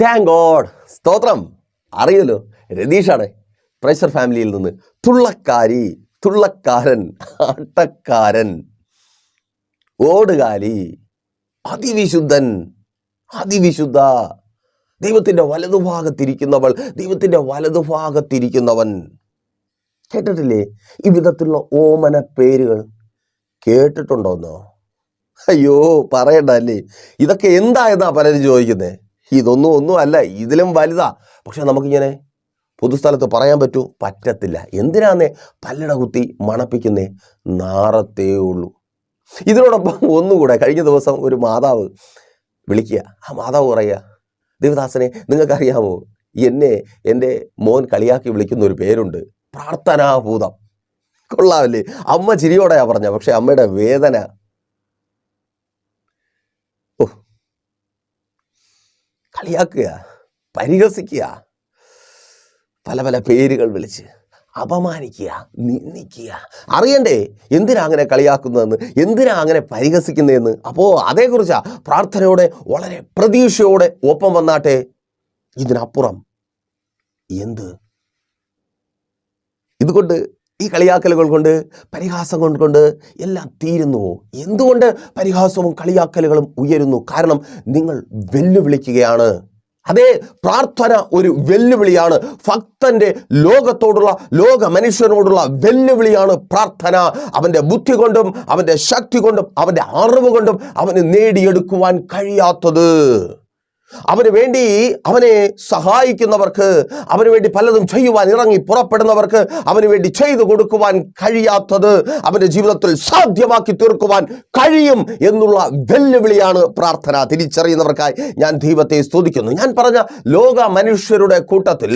Thank God, സ്തോത്രം. അറിയല്ലോ, രതീഷാണ് പ്രൈസർ ഫാമിലിയിൽ നിന്ന്. തുള്ളക്കാരി, തുള്ളക്കാരൻ, ആട്ടക്കാരൻ, ഓടുകാലി, അതിവിശുദ്ധൻ, അതിവിശുദ്ധ, ദൈവത്തിൻ്റെ വലതുഭാഗത്തിരിക്കുന്നവൾ, ദൈവത്തിൻ്റെ വലതുഭാഗത്തിരിക്കുന്നവൻ. കേട്ടിട്ടില്ലേ ഈ വിധത്തിലുള്ള ഓമന പേരുകൾ? കേട്ടിട്ടുണ്ടോന്നോ? അയ്യോ പറയണ്ട അല്ലേ. ഇതൊക്കെ എന്തായെന്നാ പലരും ചോദിക്കുന്നത്. ഒന്നും അല്ല, ഇതിലും വലുതാ. പക്ഷെ നമുക്കിങ്ങനെ പൊതുസ്ഥലത്ത് പറയാൻ പറ്റത്തില്ല. എന്തിനാന്നേ പല്ലട കുത്തി മണപ്പിക്കുന്നേ? നാറത്തേ ഉള്ളൂ. ഇതിനോടൊപ്പം ഒന്നുകൂടെ, കഴിഞ്ഞ ദിവസം ഒരു മാതാവ് വിളിക്കുക. ആ മാതാവ് പറയുക, ദേവദാസനെ നിങ്ങൾക്കറിയാമോ, എന്നെ എൻ്റെ മോൻ കളിയാക്കി വിളിക്കുന്ന ഒരു പേരുണ്ട്, പ്രാർത്ഥനാഭൂതം. കൊള്ളാമല്ലേ? അമ്മ ചിരിയോടെയാ പറഞ്ഞ, പക്ഷെ അമ്മയുടെ വേദന. കളിയാക്കുക, പരിഹസിക്കുക, പല പല പേരുകൾ വിളിച്ച് അപമാനിക്കുക, നിന്ദിക്കുക. അറിയണ്ടേ എന്തിനാ അങ്ങനെ കളിയാക്കുന്നതെന്ന്, എന്തിനാ അങ്ങനെ പരിഹസിക്കുന്നതെന്ന്? അപ്പോൾ അതേക്കുറിച്ചാ പ്രാർത്ഥനയോടെ, വളരെ പ്രതീക്ഷയോടെ ഒപ്പം വന്നാട്ടെ. ഇതിനപ്പുറം എന്ത്? ഇതുകൊണ്ട്, ഈ കളിയാക്കലുകൾ കൊണ്ട്, പരിഹാസം കൊണ്ട് എല്ലാം തീരുന്നുവോ? എന്തുകൊണ്ട് പരിഹാസവും കളിയാക്കലുകളും ഉയരുന്നു? കാരണം നിങ്ങൾ വെല്ലുവിളിക്കുകയാണ്. അതേ, പ്രാർത്ഥന ഒരു വെല്ലുവിളിയാണ്. ഭക്തന്റെ ലോകത്തോടുള്ള, ലോക മനുഷ്യനോടുള്ള വെല്ലുവിളിയാണ് പ്രാർത്ഥന. അവൻ്റെ ബുദ്ധി കൊണ്ടും അവൻ്റെ ശക്തി കൊണ്ടും അവൻ്റെ അറിവ് കൊണ്ടും അവന് നേടിയെടുക്കുവാൻ കഴിയാത്തത്, അവന് വേണ്ടി അവനെ സഹായിക്കുന്നവർക്ക്, അവന് വേണ്ടി പലതും ചെയ്യുവാൻ ഇറങ്ങി പുറപ്പെടുന്നവർക്ക് അവന് വേണ്ടി ചെയ്തു കൊടുക്കുവാൻ കഴിയാത്തത് അവൻ്റെ ജീവിതത്തിൽ സാധ്യമാക്കി തീർക്കുവാൻ കഴിയും എന്നുള്ള വെല്ലുവിളിയാണ് പ്രാർത്ഥന. തിരിച്ചറിയുന്നവർക്കായി ഞാൻ ദൈവത്തെ സ്തുതിക്കുന്നു. ഞാൻ പറഞ്ഞ ലോക മനുഷ്യരുടെ കൂട്ടത്തിൽ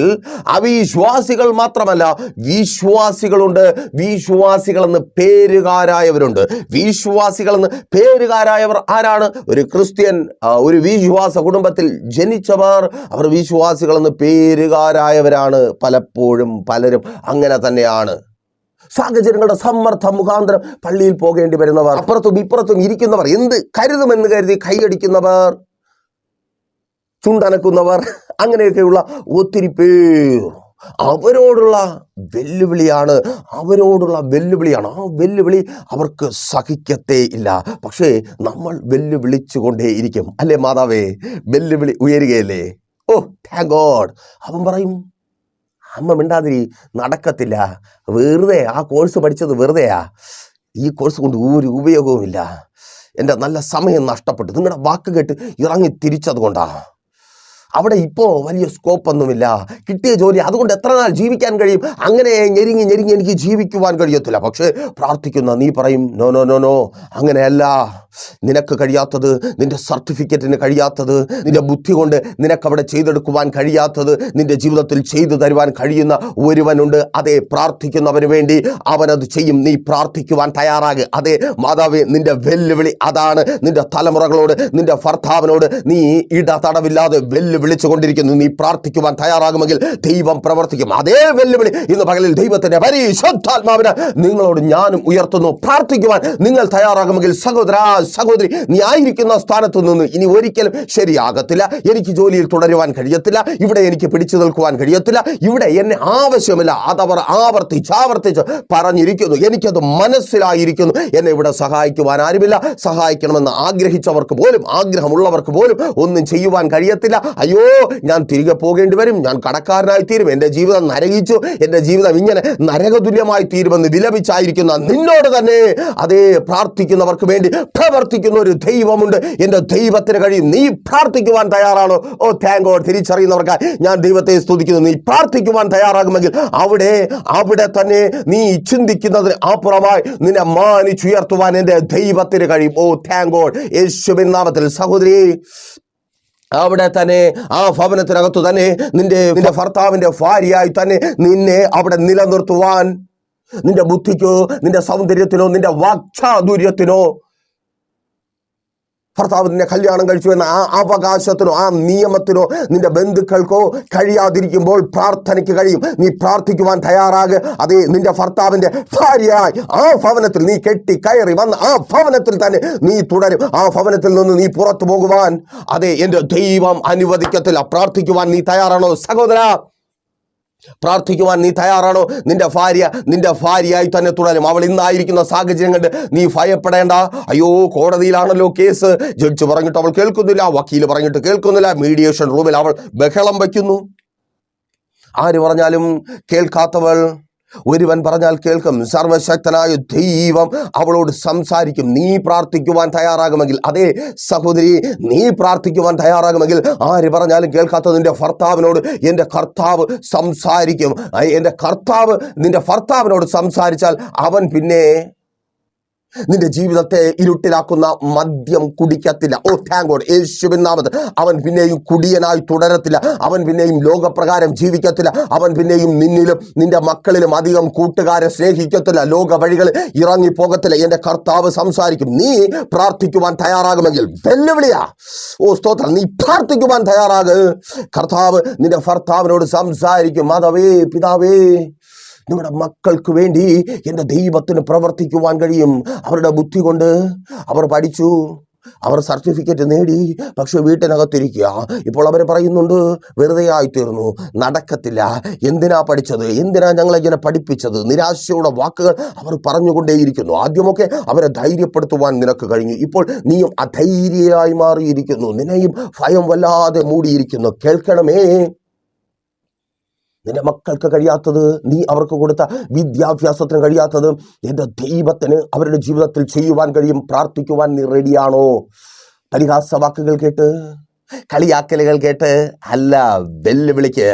അവിശ്വാസികൾ മാത്രമല്ല, വിശ്വാസികളുണ്ട്. വിശ്വാസികളെന്ന് പേരുകാരായവരുണ്ട്. വിശ്വാസികളെന്ന് പേരുകാരായവർ ആരാണ്? ഒരു ക്രിസ്ത്യൻ, ഒരു വിശ്വാസ കുടുംബത്തിൽ ജനിച്ചവർ, അവർ വിശ്വാസികളെന്ന് പേരുകാരായവരാണ്. പലപ്പോഴും പലരും അങ്ങനെ തന്നെയാണ്. സാഹചര്യങ്ങളുടെ സമ്മർദ്ദം മുഖാന്തരം പള്ളിയിൽ പോകേണ്ടി വരുന്നവർ, അപ്പുറത്തും ഇപ്പുറത്തും ഇരിക്കുന്നവർ, എന്ത് കരുതുമെന്ന് കരുതി കൈയടിക്കുന്നവർ, ചുണ്ടനക്കുന്നവർ, അങ്ങനെയൊക്കെയുള്ള ഒത്തിരി പേർ. അവരോടുള്ള വെല്ലുവിളിയാണ്. ആ വെല്ലുവിളി അവർക്ക് സഹിക്കത്തേ ഇല്ല. പക്ഷേ നമ്മൾ വെല്ലുവിളിച്ചു കൊണ്ടേയിരിക്കും. അല്ലേ മാതാവേ? വെല്ലുവിളി ഉയരുകയല്ലേ? ഓ താങ്ക് ഗോഡ്. അവൻ പറയും, അമ്മ മിണ്ടാതിരി, നടക്കത്തില്ല, വെറുതെ ആ കോഴ്സ് പഠിച്ചത് വെറുതെയാ, ഈ കോഴ്സ് കൊണ്ട് ഒരു ഉപയോഗവുമില്ല, എൻ്റെ നല്ല സമയം നഷ്ടപ്പെട്ടു, നിങ്ങളുടെ വാക്ക് കേട്ട് ഇറങ്ങി തിരിച്ചതുകൊണ്ടാ. അവിടെ ഇപ്പോൾ വലിയ സ്കോപ്പൊന്നുമില്ല, കിട്ടിയ ജോലി അതുകൊണ്ട് എത്ര നാൾ ജീവിക്കാൻ കഴിയും? അങ്ങനെ ഞെരുങ്ങി എനിക്ക് ജീവിക്കുവാൻ കഴിയത്തില്ല. പക്ഷേ പ്രാർത്ഥിക്കുന്ന നീ പറയും, നോ നോ നോ നോ, അങ്ങനെയല്ല. നിനക്ക് കഴിയാത്തത്, നിന്റെ സർട്ടിഫിക്കറ്റിന് കഴിയാത്തത്, നിന്റെ ബുദ്ധി കൊണ്ട് നിനക്കവിടെ ചെയ്തെടുക്കുവാൻ കഴിയാത്തത് നിന്റെ ജീവിതത്തിൽ ചെയ്തു തരുവാൻ കഴിയുന്ന ഒരുവനുണ്ട്. അതേ, പ്രാർത്ഥിക്കുന്നവന് വേണ്ടി അവനത് ചെയ്യും. നീ പ്രാർത്ഥിക്കുവാൻ തയ്യാറാകുക. അതേ മാതാവേ, നിന്റെ വെല്ലുവിളി അതാണ്. നിന്റെ തലമുറകളോട്, നിന്റെ ഭർത്താവിനോട് നീ ഇടതടവില്ലാതെ വിളിച്ചു കൊണ്ടിരിക്കുന്നു. നീ പ്രാർത്ഥിക്കുവാൻ തയ്യാറാകുമെങ്കിൽ ദൈവം പ്രവർത്തിക്കും. അതേ വെല്ലുവിളി ഇന്ന് പകലിൽ ദൈവത്തിന്റെ പരിശുദ്ധാത്മാവിന് നിങ്ങളോട് ഞാനും ഉയർത്തുന്നു. പ്രാർത്ഥിക്കുവാൻ നിങ്ങൾ തയ്യാറാകുമെങ്കിൽ സഹോദര, സഹോദരി, നീ ആയിരിക്കുന്ന സ്ഥാനത്ത് നിന്ന് ഇനി ഒരിക്കലും ശരിയാകത്തില്ല. എനിക്ക് ജോലിയിൽ തുടരുവാൻ കഴിയത്തില്ല, ഇവിടെ എനിക്ക് പിടിച്ചു നിൽക്കുവാൻ കഴിയത്തില്ല, ഇവിടെ എന്നെ ആവശ്യമില്ല. അതവർ ആവർത്തിച്ച് പറഞ്ഞിരിക്കുന്നു. എനിക്കത് മനസ്സിലായിരിക്കുന്നു. എന്നെ ഇവിടെ സഹായിക്കുവാൻ ആരുമില്ല. സഹായിക്കണമെന്ന് ആഗ്രഹിച്ചവർക്ക് പോലും, ആഗ്രഹമുള്ളവർക്ക് പോലും ഒന്നും ചെയ്യുവാൻ കഴിയത്തില്ല. അയ്യോ, ഞാൻ തിരികെ പോകേണ്ടി വരും, ഞാൻ കടക്കാരനായി തീരും, എൻ്റെ ജീവിതം നരകിച്ചു, എൻ്റെ ജീവിതം ഇങ്ങനെ നരകതുല്യമായി തീരുമെന്ന് വിലപിച്ചായിരിക്കുന്ന നിന്നോട് തന്നെ അതേ പ്രാർത്ഥിക്കുന്നവർക്ക് വേണ്ടി പ്രവർത്തിക്കുന്ന ഒരു ദൈവമുണ്ട്. എൻ്റെ ദൈവത്തിന് കഴിയും. നീ പ്രാർത്ഥിക്കുവാൻ തയ്യാറാണോ? ഓ താങ്ക് ഗോഡ്. തിരിച്ചറിയുന്നവർക്കായി ഞാൻ ദൈവത്തെ സ്തുതിക്കുന്നു. നീ പ്രാർത്ഥിക്കുവാൻ തയ്യാറാകുമെങ്കിൽ അവിടെ തന്നെ നീ ചിന്തിക്കുന്നതിന് അപ്പുറമായി നിന്നെ മാനിച്ചുയർത്തുവാൻ എൻ്റെ ദൈവത്തിന് കഴിയും. ഓ താങ്ക് ഗോഡ്. യേശുവിൻ നാമത്തിൽ സഹോദരി, അവിടെ തന്നെ, ആ ഭവനത്തിനകത്തു തന്നെ നിന്റെ ഭർത്താവിന്റെ ഭാര്യയായി തന്നെ നിന്നെ അവിടെ നിലനിർത്തുവാൻ നിന്റെ ബുദ്ധിക്കോ, നിന്റെ സൗന്ദര്യത്തിനോ, നിന്റെ വാക്ചാതുര്യത്തിനോ ഭർത്താവ് നിന്നെ കല്യാണം കഴിച്ചു എന്ന ആ അവകാശത്തിനോ ആ നിയമത്തിനോ നിന്റെ ബന്ധുക്കൾക്കോ കഴിയാതിരിക്കുമ്പോൾ പ്രാർത്ഥനയ്ക്ക് കഴിയും. നീ പ്രാർത്ഥിക്കുവാൻ തയ്യാറാകുക. അതേ, നിന്റെ ഭർത്താവിന്റെ ഭാര്യയായി ആ ഭവനത്തിൽ നീ കെട്ടി കയറി വന്ന് ആ ഭവനത്തിൽ തന്നെ നീ തുടരും. ആ ഭവനത്തിൽ നിന്ന് നീ പുറത്തു പോകുവാൻ അതെ എൻ്റെ ദൈവം അനുവദിക്കത്തില്ല. പ്രാർത്ഥിക്കുവാൻ നീ തയ്യാറാണോ സഹോദര? പ്രാർത്ഥിക്കുവാൻ നീ തയ്യാറാണോ? നിന്റെ ഭാര്യയായി തന്നെ തുടരും. അവൾ ഇന്നായിരിക്കുന്ന സാഹചര്യം കണ്ട് നീ ഭയപ്പെടേണ്ട. അയ്യോ, കോടതിയിലാണല്ലോ കേസ്, ജഡ്ജ് പറഞ്ഞിട്ട് അവൾ കേൾക്കുന്നില്ല, വക്കീൽ പറഞ്ഞിട്ട് കേൾക്കുന്നില്ല, മീഡിയേഷൻ റൂമിൽ അവൾ ബഹളം വയ്ക്കുന്നു. ആര് പറഞ്ഞാലും കേൾക്കാത്തവൾ ഒരുവൻ പറഞ്ഞാൽ കേൾക്കും. സർവശക്തനായ ദൈവം അവളോട് സംസാരിക്കും. നീ പ്രാർത്ഥിക്കുവാൻ തയ്യാറാകുമെങ്കിൽ, അതേ സഹോദരി, നീ പ്രാർത്ഥിക്കുവാൻ തയ്യാറാകുമെങ്കിൽ ആര് പറഞ്ഞാലും കേൾക്കാത്ത നിന്റെ ഭർത്താവിനോട് എൻ്റെ കർത്താവ് സംസാരിക്കും. നിന്റെ ഭർത്താവിനോട് സംസാരിച്ചാൽ അവൻ പിന്നെ നിന്റെ ജീവിതത്തെ ഇരുട്ടിലാക്കുന്ന മദ്യം കുടിക്കത്തില്ല. ഓ താങ്ക് ഗോഡ്, യേശുവിൻ നാമത്തിൽ. അവൻ പിന്നെയും കുടിയനായി തുടരത്തില്ല. അവൻ പിന്നെയും ലോകപ്രകാരം ജീവിക്കത്തില്ല. അവൻ പിന്നെയും നിന്നിലും നിന്റെ മക്കളിലും അധികം കൂട്ടുകാരെ സ്നേഹിക്കത്തില്ല. ലോക വഴികൾ ഇറങ്ങിപ്പോകത്തില്ല. എൻ്റെ കർത്താവ് സംസാരിക്കും. നീ പ്രാർത്ഥിക്കുവാൻ തയ്യാറാകുമെങ്കിൽ വെല്ലുവിളിയാ. ഓ സ്തോത്രം, നീ പ്രാർത്ഥിക്കുവാൻ തയ്യാറാക്. കർത്താവ് നിന്റെ ഭർത്താവിനോട് സംസാരിക്കും. മാതാവേ, പിതാവേ, നിങ്ങളുടെ മക്കൾക്ക് വേണ്ടി എൻ്റെ ദൈവത്തിന് പ്രവർത്തിക്കുവാൻ കഴിയും. അവരുടെ ബുദ്ധി കൊണ്ട് അവർ പഠിച്ചു, അവർ സർട്ടിഫിക്കറ്റ് നേടി, പക്ഷെ വീട്ടിനകത്തിരിക്കുക. ഇപ്പോൾ അവർ പറയുന്നുണ്ട് വെറുതെ ആയിത്തീർന്നു, നടക്കത്തില്ല, എന്തിനാ പഠിച്ചത്, എന്തിനാ ഞങ്ങളിങ്ങനെ പഠിപ്പിച്ചത്, നിരാശയുടെ വാക്കുകൾ അവർ പറഞ്ഞുകൊണ്ടേയിരിക്കുന്നു. ആദ്യമൊക്കെ അവരെ ധൈര്യപ്പെടുത്തുവാൻ നിനക്ക് കഴിഞ്ഞു. ഇപ്പോൾ നീയും അധൈര്യയായി മാറിയിരിക്കുന്നു. നിന്നെയും ഭയം വല്ലാതെ മൂടിയിരിക്കുന്നു. കേൾക്കണമേ, നിന്റെ മക്കൾക്ക് കഴിയാത്തത്, നീ അവർക്ക് കൊടുത്ത വിദ്യാഭ്യാസത്തിന് കഴിയാത്തത് എൻ്റെ ദൈവത്തിന് അവരുടെ ജീവിതത്തിൽ ചെയ്യുവാൻ കഴിയും. പ്രാർത്ഥിക്കുവാൻ നീ റെഡിയാണോ? പരിഹാസ വാക്കുകൾ കേട്ട്, കളിയാക്കലുകൾ കേട്ട് അല്ല, വെല്ലുവിളിക്ക്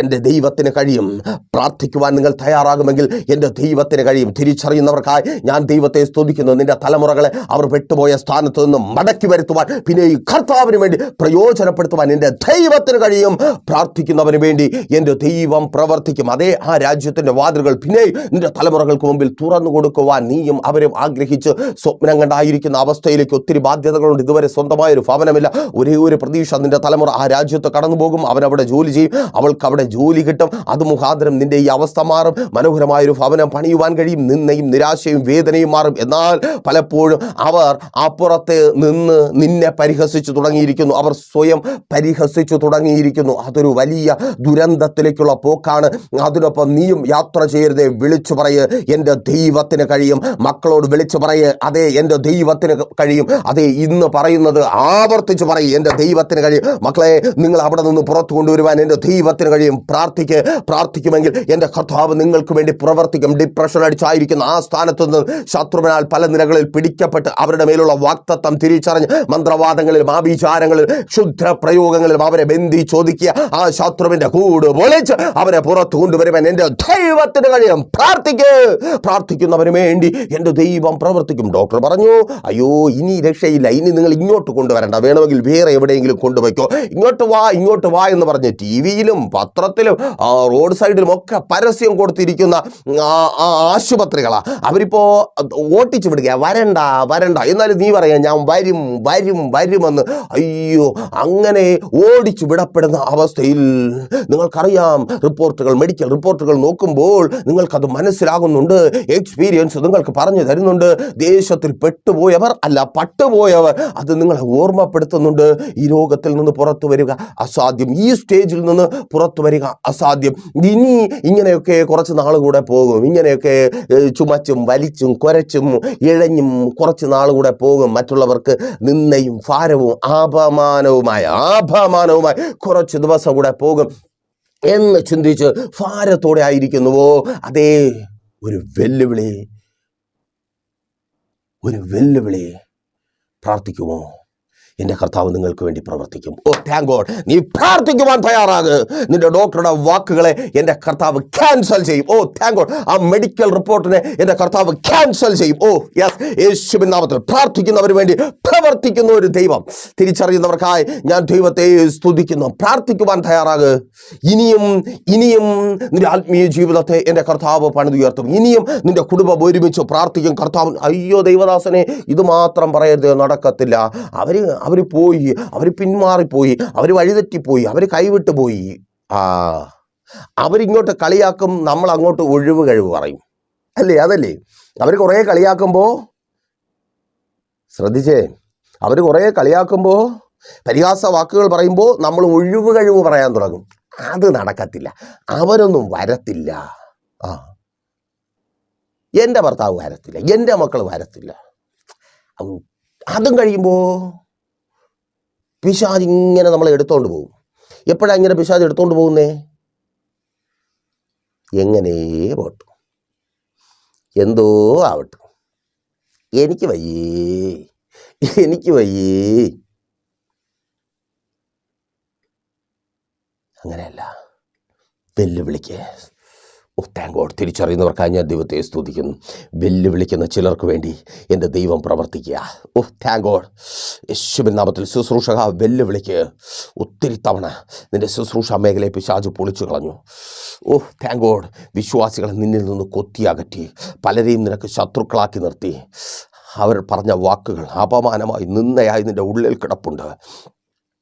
എൻ്റെ ദൈവത്തിന് കഴിയും. പ്രാർത്ഥിക്കുവാൻ നിങ്ങൾ തയ്യാറാകുമെങ്കിൽ എൻ്റെ ദൈവത്തിന് കഴിയും. തിരിച്ചറിയുന്നവർക്കായി ഞാൻ ദൈവത്തെ സ്തുതിക്കുന്നു. നിന്റെ തലമുറകളെ അവർ പെട്ടുപോയ സ്ഥാനത്ത് നിന്നും മടക്കി വരുത്തുവാൻ, പിന്നെ ഈ കർത്താവിന് വേണ്ടി പ്രയോജനപ്പെടുത്തുവാൻ എൻ്റെ ദൈവത്തിന് കഴിയും. പ്രാർത്ഥിക്കുന്നവന് വേണ്ടി എൻ്റെ ദൈവം പ്രവർത്തിക്കും. അതേ, ആ രാജ്യത്തിൻ്റെ വാതിലുകൾ പിന്നെ നിന്റെ തലമുറകൾക്ക് മുമ്പിൽ തുറന്നു കൊടുക്കുവാൻ നീയും അവരും ആഗ്രഹിച്ച് സ്വപ്നം കണ്ടായിരിക്കുന്ന അവസ്ഥയിലേക്ക് ഒത്തിരി ബാധ്യതകളുണ്ട്. ഇതുവരെ സ്വന്തമായൊരു ഭവനമില്ല. ഒരേ ഒരു പ്രതീക്ഷ, നിന്റെ തലമുറ ആ രാജ്യത്ത് കടന്നു പോകും, അവനവിടെ ജോലി ചെയ്യും, അവൾക്ക് അവിടെ ജോലി കിട്ടും. അത് മുഖാന്തരം നിന്റെ ഈ അവസ്ഥ മാറും. മനോഹരമായൊരു ഭവനം പണിയുവാൻ കഴിയും. നിന്നയും നിരാശയും വേദനയും മാറും. എന്നാൽ പലപ്പോഴും അവർ അപ്പുറത്ത് നിന്ന് നിന്നെ പരിഹസിച്ചു തുടങ്ങിയിരിക്കുന്നു. അവർ സ്വയം പരിഹസിച്ചു തുടങ്ങിയിരിക്കുന്നു. അതൊരു വലിയ ദുരന്തത്തിലേക്കുള്ള പോക്കാണ്. അതിനൊപ്പം നീയും യാത്ര ചെയ്യരുതേ. വിളിച്ചു പറയ്, എൻ്റെ ദൈവത്തിന് കഴിയും. മക്കളോട് വിളിച്ചു പറയ്, അതെ എൻ്റെ ദൈവത്തിന് കഴിയും. അതെ, ഇന്ന് പറയുന്നത് ആവർത്തിച്ച് പറയും, എൻ്റെ ദൈവത്തിന് കഴിയും. മക്കളെ, നിങ്ങൾ അവിടെ നിന്ന് പുറത്തു കൊണ്ടുവരുവാൻ എൻ്റെ ദൈവത്തിന് കഴിയും. പ്രാർത്ഥിക്കുമെങ്കിൽ എൻ്റെ കർത്താവ് നിങ്ങൾക്ക് വേണ്ടി പ്രവർത്തിക്കും. ഡിപ്രഷൻ അടിച്ചായിരിക്കുന്ന ആ സ്ഥാനത്ത് നിന്ന് ശത്രുവിനാൽ പല നിലകളിൽ പിടിക്കപ്പെട്ട് അവരുടെ മേലുള്ള വാക്തത്വം തിരിച്ചറിഞ്ഞ് മന്ത്രവാദങ്ങളിലും ആഭിചാരങ്ങളിലും ക്ഷുദ്ര പ്രയോഗങ്ങളിലും അവരെ ബന്ധി ചോദിക്കുക. ആ ശത്രുവിന്റെ കൂട് പൊളിച്ച് അവരെ പുറത്തു കൊണ്ടുവരുവാൻ എൻ്റെ ദൈവത്തിന് കഴിയും. പ്രാർത്ഥിക്കുന്നവന് വേണ്ടി എൻ്റെ ദൈവം പ്രവർത്തിക്കും. ഡോക്ടർ പറഞ്ഞു, അയ്യോ ഇനി രക്ഷയില്ല, ഇനി നിങ്ങൾ ഇങ്ങോട്ട് കൊണ്ടുവരണ്ട, വേണമെങ്കിൽ വേറെ എവിടെയെങ്കിലും കൊണ്ടുപോയിക്കോ, ഇങ്ങോട്ട് വാ എന്ന് പറഞ്ഞ് ടിവിയിലും പത്രത്തിലും റോഡ് സൈഡിലും ഒക്കെ പരസ്യം കൊടുത്തിരിക്കുന്ന ആശുപത്രികളാ. അവരിപ്പോ ഓട്ടിച്ചു വിടുക, വരണ്ട. എന്നാലും നീ പറയാ ഞാൻ വരുമെന്ന്. അയ്യോ, അങ്ങനെ ഓടിച്ചു വിടപ്പെടുന്ന അവസ്ഥയിൽ നിങ്ങൾക്കറിയാം, മെഡിക്കൽ റിപ്പോർട്ടുകൾ നോക്കുമ്പോൾ നിങ്ങൾക്കത് മനസ്സിലാകുന്നുണ്ട്. എക്സ്പീരിയൻസ് നിങ്ങൾക്ക് പറഞ്ഞു തരുന്നുണ്ട്. ദേശത്തിൽ പെട്ടുപോയവർ അല്ല, പട്ടുപോയവർ അത് നിങ്ങളെ ഓർമ്മപ്പെടുത്തുന്നുണ്ട്. ഈ രോഗത്തിൽ നിന്ന് പുറത്തു വരിക അസാധ്യം, ഈ സ്റ്റേജിൽ നിന്ന് പുറത്തു വരിക അസാധ്യം. ഇനി ഇങ്ങനെയൊക്കെ കുറച്ച് നാൾ കൂടെ പോകും. ഇങ്ങനെയൊക്കെ ചുമച്ചും വലിച്ചും കുരച്ചും ഇഴഞ്ഞും കുറച്ച് നാൾ കൂടെ പോകും. മറ്റുള്ളവർക്ക് നിന്ദയും ഭാരവും അപമാനവുമായി കുറച്ച് ദിവസം കൂടെ പോകും എന്ന് ചിന്തിച്ച് ഭാരത്തോടെ ആയിരിക്കുന്നുവോ? അതേ, ഒരു വെല്ലുവിളി. പ്രാർത്ഥിക്കുമോ? എൻ്റെ കർത്താവ് നിങ്ങൾക്ക് വേണ്ടി പ്രവർത്തിക്കും. ഓ താങ്ക് ഗോഡ്. നീ പ്രാർത്ഥിക്കുവാൻ തയ്യാറാക്. നിന്റെ ഡോക്ടറുടെ വാക്കുകളെ എൻ്റെ കർത്താവ് ക്യാൻസൽ ചെയ്യും. ഓ താങ്ക് ഗോഡ്. ആ മെഡിക്കൽ റിപ്പോർട്ടിനെ എൻ്റെ കർത്താവ് ക്യാൻസൽ ചെയ്യും. ഓ യെസ്, യേശുവിൻ നാമത്തിൽ പ്രാർത്ഥിക്കുന്നവന് വേണ്ടി പ്രവർത്തിക്കുന്ന ഒരു ദൈവം തിരിച്ചറിയുന്നവർക്കായി ഞാൻ ദൈവത്തെ സ്തുതിക്കുന്നു. പ്രാർത്ഥിക്കുവാൻ തയ്യാറാക്. ഇനിയും നിന്റെ ആത്മീയ ജീവിതത്തെ എൻ്റെ കർത്താവ് പണിതുയർത്തും. ഇനിയും നിന്റെ കുടുംബം ഒരുമിച്ച് പ്രാർത്ഥിക്കും. കർത്താവ് അയ്യോ ദൈവദാസനെ ഇത് മാത്രം പറയരുത്, നടക്കത്തില്ല. അവർ പോയി, അവർ പിന്മാറിപ്പോയി, അവർ വഴിതെറ്റിപ്പോയി, അവർ കൈവിട്ടു പോയി. അവരിങ്ങോട്ട് കളിയാക്കും, നമ്മൾ അങ്ങോട്ട് ഒഴിവ് കഴിവ് പറയും. അല്ലേ? അതല്ലേ? അവർ കുറേ കളിയാക്കുമ്പോൾ, ശ്രദ്ധിച്ചേ, അവർ കുറേ കളിയാക്കുമ്പോൾ, പരിഹാസ വാക്കുകൾ പറയുമ്പോൾ നമ്മൾ ഒഴിവ് കഴിവ് പറയാൻ തുടങ്ങും. അത് നടക്കത്തില്ല, അവരൊന്നും വരത്തില്ല. എൻ്റെ ഭർത്താവ് വരത്തില്ല, എൻ്റെ മക്കൾ വരത്തില്ല. അതും കഴിയുമ്പോൾ പിശാച് ഇങ്ങനെ നമ്മളെ എടുത്തോണ്ട് പോകും. എപ്പോഴാണ് ഇങ്ങനെ പിശാച് എടുത്തോണ്ട് പോകുന്നേ? എങ്ങനെ പോട്ടു, എന്തോ ആവട്ടെ, എനിക്ക് വയ്യേ. അങ്ങനെയല്ല, വെല്ലുവിളിക്ക്. ഓ താങ്ക് ഗോഡ്. തിരിച്ചറിയുന്നവർക്കായി ഞാൻ ദൈവത്തെ സ്തുതിക്കുന്നു. വെല്ലുവിളിക്കുന്ന ചിലർക്ക് വേണ്ടി എൻ്റെ ദൈവം പ്രവർത്തിക്കുക. ഓ താങ്ക് ഗോഡ്. യേശുവിൻ നാമത്തിൽ ശുശ്രൂഷക വെല്ലുവിളിക്ക്. ഒത്തിരി തവണ നിൻ്റെ ശുശ്രൂഷ മേഖലയെ പിശാച് പൊളിച്ചു കളഞ്ഞു. ഓ താങ്ക് ഗോഡ്. വിശ്വാസികളെ നിന്നിൽ നിന്ന് കൊത്തിയകറ്റി, പലരെയും നിനക്ക് ശത്രുക്കളാക്കി നിർത്തി. അവർ പറഞ്ഞ വാക്കുകൾ അപമാനമായി, നിന്ദയായി നിൻ്റെ ഉള്ളിൽ കിടപ്പുണ്ട്.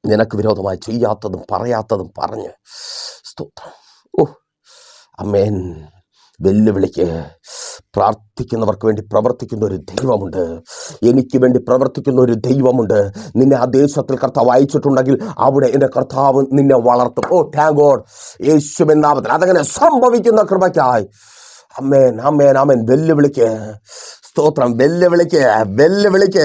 നിനക്ക് വിരോധമായി ചെയ്യാത്തതും പറയാത്തതും പറഞ്ഞ് സ്തോത്രം. ഓ അമേൻ. വെല്ലുവിളിക്ക്. പ്രാർത്ഥിക്കുന്നവർക്ക് വേണ്ടി പ്രവർത്തിക്കുന്ന ഒരു ദൈവമുണ്ട്. എനിക്ക് വേണ്ടി പ്രവർത്തിക്കുന്ന ഒരു ദൈവമുണ്ട്. നിന്നെ ആ ദേശത്തിൽ കർത്താവ് അയച്ചിട്ടുണ്ടെങ്കിൽ അവിടെ എൻ്റെ കർത്താവ് നിന്നെ വളർത്തും. ഓ താങ്ക് ഗോഡ്. യേശുവിൻ നാമത്തിൽ അതങ്ങനെ സംഭവിക്കുന്ന കൃപയ്ക്കായി ആമേൻ. വെല്ലുവിളിക്ക്. സ്തോത്രം. വെല്ലുവിളിക്ക്.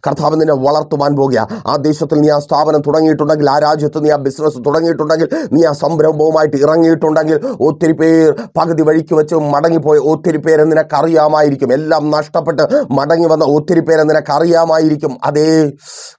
കർത്താവ് നിന്നെ വളർത്തുവാൻ പോകുക. ആ ദേശത്തിൽ നീ ആ സ്ഥാപനം തുടങ്ങിയിട്ടുണ്ടെങ്കിൽ, ആ രാജ്യത്ത് നീ ആ ബിസിനസ് തുടങ്ങിയിട്ടുണ്ടെങ്കിൽ, നീ ആ സംരംഭവുമായിട്ട് ഇറങ്ങിയിട്ടുണ്ടെങ്കിൽ, ഒത്തിരി പേർ പകുതി വഴിക്ക് വെച്ച് മടങ്ങിപ്പോയി. ഒത്തിരി പേരെ നിനക്കറിയാമായിരിക്കും. എല്ലാം നഷ്ടപ്പെട്ട് മടങ്ങി വന്ന ഒത്തിരി പേരെ നിനക്കറിയാമായിരിക്കും. അതേ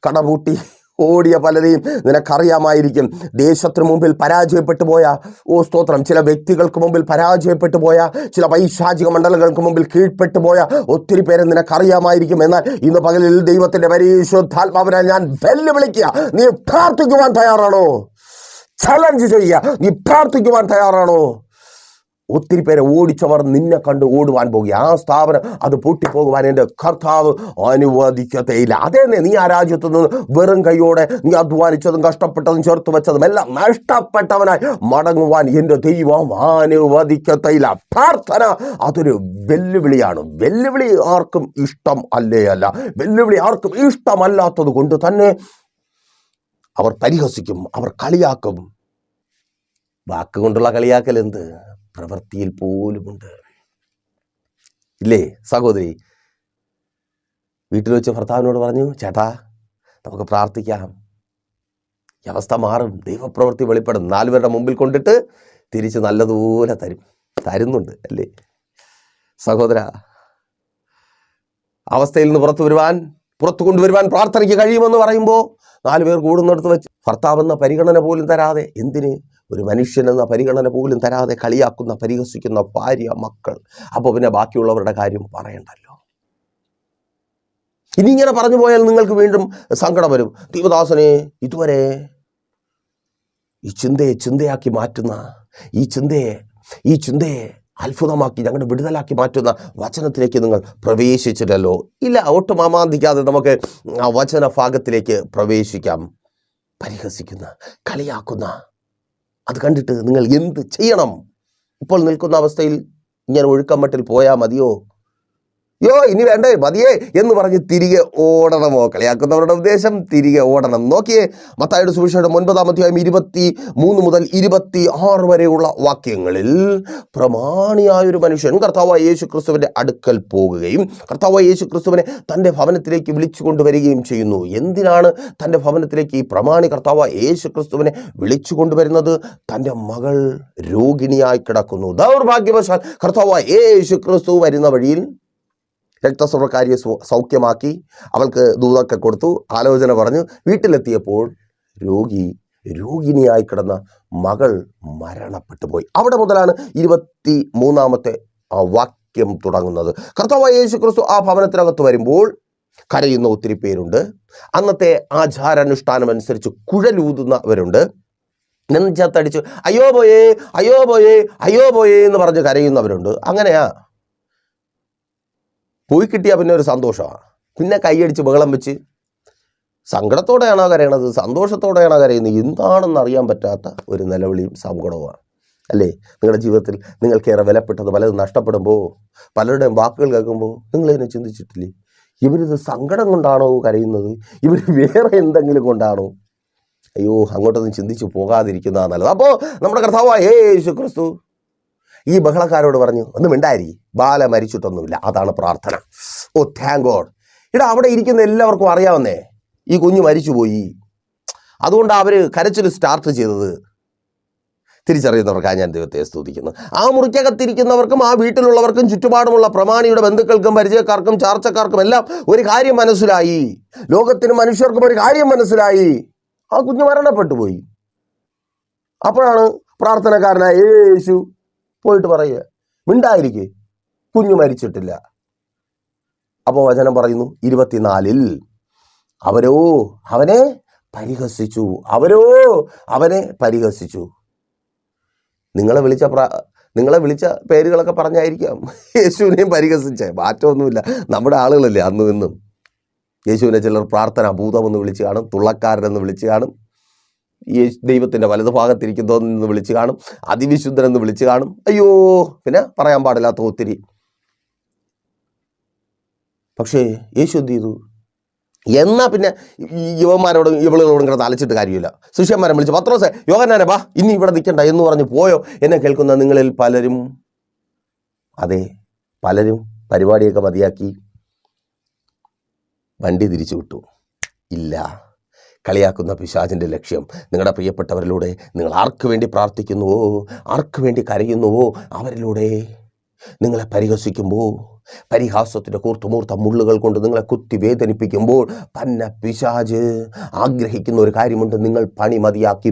കടപൂട്ടി ഓടിയ പലരെയും നിനക്കറിയാമായിരിക്കും. ദേശത്തിന് മുമ്പിൽ പരാജയപ്പെട്ടു പോയ, ഓ സ്തോത്രം, ചില വ്യക്തികൾക്ക് മുമ്പിൽ പരാജയപ്പെട്ടു പോയ, ചില പൈശാചിക മണ്ഡലങ്ങൾക്ക് മുമ്പിൽ കീഴ്പ്പെട്ടു പോയ ഒത്തിരി പേരെ നിനക്കറിയാമായിരിക്കും. എന്നാൽ ഇന്ന് പകലിൽ ദൈവത്തിന്റെ പരിശുദ്ധാത്മാവിനെ ഞാൻ വെല്ലുവിളിക്കുക. നീ പ്രാർത്ഥിക്കുവാൻ തയ്യാറാണോ? ചലഞ്ച് ചെയ്യുക. നീ പ്രാർത്ഥിക്കുവാൻ തയ്യാറാണോ? ഒത്തിരി പേരെ ഓടിച്ചവർ നിന്നെ കണ്ട് ഓടുവാൻ പോകുക. ആ സ്ഥാപനം അത് പൊട്ടിപ്പോകുവാൻ എൻ്റെ കർത്താവ് അനുവദിക്കത്തേയില്ല. അതേന്നെ, നീ ആ രാജ്യത്തു നിന്ന് വെറും കൈയോടെ നീ അധ്വാനിച്ചതും കഷ്ടപ്പെട്ടതും ചേർത്ത് വെച്ചതും എല്ലാം നഷ്ടപ്പെട്ടവനായി മടങ്ങുവാൻ എൻ്റെ ദൈവം അനുവദിക്കത്തേയില്ല. പ്രാർത്ഥന അതൊരു വെല്ലുവിളിയാണ്. വെല്ലുവിളി ആർക്കും ഇഷ്ടം അല്ല. വെല്ലുവിളി ആർക്കും ഇഷ്ടമല്ലാത്തത് കൊണ്ട് തന്നെ അവർ പരിഹസിക്കും, അവർ കളിയാക്കും. വാക്കുകൊണ്ടുള്ള കളിയാക്കൽ എന്ത്, പ്രവൃത്തിയിൽ പോലുമുണ്ട്. ഇല്ലേ സഹോദരി? വീട്ടിൽ വെച്ച് ഭർത്താവിനോട് പറഞ്ഞു, ചേട്ടാ നമുക്ക് പ്രാർത്ഥിക്കാം, ഈ അവസ്ഥ മാറും, ദൈവപ്രവൃത്തി വെളിപ്പെടും. 4 പേരുടെ മുമ്പിൽ കൊണ്ടിട്ട് തിരിച്ച് നല്ലതുപോലെ തരുന്നുണ്ട്. അല്ലേ സഹോദര? അവസ്ഥയിൽ നിന്ന് പുറത്തു കൊണ്ടുവരുവാൻ പ്രാർത്ഥനയ്ക്ക് കഴിയുമെന്ന് പറയുമ്പോൾ 4 പേർ കൂടുന്നിടത്ത് വെച്ച് ഭർത്താവെന്ന പരിഗണന പോലും തരാതെ, എന്തിന്, ഒരു മനുഷ്യനെന്ന പരിഗണന പോലും തരാതെ കളിയാക്കുന്ന, പരിഹസിക്കുന്ന ഭാര്യ, മക്കൾ. അപ്പോൾ പിന്നെ ബാക്കിയുള്ളവരുടെ കാര്യം പറയണ്ടല്ലോ. ഇനി ഇങ്ങനെ പറഞ്ഞു പോയാൽ നിങ്ങൾക്ക് വീണ്ടും സങ്കടം വരും. ദൈവദാസനെ, ഇതുവരെ ഈ ചിന്തയാക്കി മാറ്റുന്ന, ഈ ചിന്തയെ അത്ഭുതമാക്കി ഞങ്ങളുടെ വിടുതലാക്കി മാറ്റുന്ന വചനത്തിലേക്ക് നിങ്ങൾ പ്രവേശിച്ചിട്ടല്ലോ. ഇല്ല, ഒട്ടും അമാന്തിക്കാതെ നമുക്ക് ആ വചന ഭാഗത്തിലേക്ക് പ്രവേശിക്കാം. പരിഹസിക്കുന്ന, കളിയാക്കുന്ന, അത് കണ്ടിട്ട് നിങ്ങൾ എന്ത് ചെയ്യണം? ഇപ്പോൾ നിൽക്കുന്ന അവസ്ഥയിൽ ഇങ്ങനെ ഒഴുക്കമട്ടിൽ പോയാൽ മതിയോ? ഇനി വേണ്ടേ, മതിയേ എന്ന് പറഞ്ഞ് തിരികെ ഓടണമോ? കളിയാക്കുന്നവരുടെ ഉദ്ദേശം തിരികെ ഓടണം. നോക്കിയേ, മത്തായിയുടെ സുവിശേഷം 9-ാം അധ്യായം 23 മുതൽ 26 വരെയുള്ള വാക്യങ്ങളിൽ പ്രമാണിയായൊരു മനുഷ്യൻ കർത്താവായ യേശു ക്രിസ്തുവിൻ്റെ അടുക്കൽ പോകുകയും കർത്താവായ യേശു ക്രിസ്തുവിനെ തൻ്റെ ഭവനത്തിലേക്ക് വിളിച്ചു കൊണ്ടുവരികയും ചെയ്യുന്നു. എന്തിനാണ് തൻ്റെ ഭവനത്തിലേക്ക് ഈ പ്രമാണി കർത്താവായ യേശു ക്രിസ്തുവിനെ വിളിച്ചു കൊണ്ടുവരുന്നത്? തൻ്റെ മകൾ രോഗിണിയായി കിടക്കുന്നു. ദൗർഭാഗ്യവശാൽ കർത്താവായ യേശു ക്രിസ്തു വരുന്ന വഴിയിൽ രക്തസ്രവക്കാരിയെ സൗഖ്യമാക്കി, അവൾക്ക് ദൂതൊക്കെ കൊടുത്തു, ആലോചന പറഞ്ഞു. വീട്ടിലെത്തിയപ്പോൾ രോഗിണിയായി കിടന്ന മകൾ മരണപ്പെട്ടു പോയി. അവിടെ മുതലാണ് 23-ാമത്തെ വാക്യം തുടങ്ങുന്നത്. കർത്താവായ യേശു ക്രിസ്തു ആ ഭവനത്തിനകത്ത് വരുമ്പോൾ കരയുന്ന ഒത്തിരി പേരുണ്ട്. അന്നത്തെ ആചാരാനുഷ്ഠാനം അനുസരിച്ച് കുഴലൂതുന്നവരുണ്ട്. നെഞ്ചത്തടിച്ച് അയ്യോ പോയേ അയ്യോ പോയേ അയ്യോ പോയേ എന്ന് പറഞ്ഞ് കരയുന്നവരുണ്ട്. അങ്ങനെയാ പോയി കിട്ടിയാൽ പിന്നെ ഒരു സന്തോഷമാണ്. പിന്നെ കൈയടിച്ച് ബഹളം വെച്ച് സങ്കടത്തോടെയാണോ കരയണത്, സന്തോഷത്തോടെയാണോ കരയുന്നത്, എന്താണെന്ന് അറിയാൻ പറ്റാത്ത ഒരു നിലവിളിയും സങ്കടവുമാണ് അല്ലേ? നിങ്ങളുടെ ജീവിതത്തിൽ നിങ്ങൾക്കേറെ വിലപ്പെട്ടത് പലതും നഷ്ടപ്പെടുമ്പോൾ, പലരുടെയും വാക്കുകൾ കേൾക്കുമ്പോൾ നിങ്ങളിതിനെ ചിന്തിച്ചിട്ടില്ലേ? ഇവരിത് സങ്കടം കൊണ്ടാണോ കരയുന്നത്, ഇവർ വേറെ എന്തെങ്കിലും കൊണ്ടാണോ? അയ്യോ, അങ്ങോട്ടൊന്നും ചിന്തിച്ച് പോകാതിരിക്കുന്നതാണ് നല്ലത്. അപ്പോൾ നമ്മുടെ കർത്താവായ യേശു ക്രിസ്തു ഈ ബഹളക്കാരോട് പറഞ്ഞു, ഒന്നും മിണ്ടായി, ബാല മരിച്ചിട്ടൊന്നുമില്ല. അതാണ് പ്രാർത്ഥന. ഓ താങ്ക് ഗോഡ്. അവിടെ ഇരിക്കുന്ന എല്ലാവർക്കും അറിയാവുന്നേ ഈ കുഞ്ഞ് മരിച്ചുപോയി. അതുകൊണ്ടാണ് അവർ കരച്ചിൽ സ്റ്റാർട്ട് ചെയ്തത്. തിരിച്ചറിയുന്നവർക്കാണ് ഞാൻ ദൈവത്തെ സ്തുതിക്കുന്നു. ആ മുറിക്കകത്തിരിക്കുന്നവർക്കും ആ വീട്ടിലുള്ളവർക്കും ചുറ്റുപാടുമുള്ള പ്രമാണിയുടെ ബന്ധുക്കൾക്കും പരിചയക്കാർക്കും ചാർച്ചക്കാർക്കും എല്ലാം ഒരു കാര്യം മനസ്സിലായി. ലോകത്തിനും മനുഷ്യർക്കും ഒരു കാര്യം മനസ്സിലായി, ആ കുഞ്ഞ് മരണപ്പെട്ടു പോയി. അപ്പോഴാണ് പ്രാർത്ഥനക്കാരനായ യേശു പോയിട്ട് പറയുക, മിണ്ടായിരിക്കെ, കുഞ്ഞു മരിച്ചിട്ടില്ല. അപ്പോൾ വചനം പറയുന്നു 24-ൽ അവരോ അവനെ പരിഹസിച്ചു. നിങ്ങളെ വിളിച്ച പേരുകളൊക്കെ പറഞ്ഞായിരിക്കാം യേശുവിനെയും പരിഹസിച്ചേ, മാറ്റമൊന്നുമില്ല. നമ്മുടെ ആളുകളല്ലേ അന്നും ഇന്നും. യേശുവിനെ ചിലർ പ്രാർത്ഥന ഭൂതമെന്ന് വിളിച്ച് കാണും, തുള്ളക്കാരനെന്ന് വിളിച്ച് കാണും, ദൈവത്തിൻ്റെ വലതുഭാഗത്തിരിക്കുന്നതെന്ന് വിളിച്ച് കാണും, അതിവിശുദ്ധനെന്ന് വിളിച്ച് കാണും. അയ്യോ, പിന്നെ പറയാൻ പാടില്ലാത്ത ഒത്തിരി. പക്ഷേ യേശു എന്ത് ചെയ്തു? എന്നാൽ പിന്നെ യുവന്മാരോടും ഇവളുകളോടും കിടന്ന് അലച്ചിട്ട് കാര്യമില്ല. ശിഷ്യന്മാരെ വിളിച്ച്, പത്രോസേ, യോഹന്നാനെ വാ, ഇനി ഇവിടെ നിൽക്കണ്ട എന്ന് പറഞ്ഞ് പോയോ? എന്നെ കേൾക്കുന്ന നിങ്ങളിൽ പലരും പരിപാടിയൊക്കെ മതിയാക്കി വണ്ടി തിരിച്ചു വിട്ടു. ഇല്ല, കളിയാക്കുന്ന പിശാചിൻ്റെ ലക്ഷ്യം നിങ്ങളുടെ പ്രിയപ്പെട്ടവരിലൂടെ നിങ്ങൾ ആർക്ക് വേണ്ടി പ്രാർത്ഥിക്കുന്നുവോ, ആർക്ക് വേണ്ടി കരയുന്നുവോ, അവരിലൂടെ നിങ്ങളെ പരിഹസിക്കുമ്പോൾ, പരിഹാസത്തിൻ്റെ കൂർത്തുമൂർത്ത മുള്ളുകൾ കൊണ്ട് നിങ്ങളെ കുത്തി വേദനിപ്പിക്കുമ്പോൾ തന്നെ പിശാച് ആഗ്രഹിക്കുന്ന ഒരു കാര്യമുണ്ട്. നിങ്ങൾ പണി മതിയാക്കി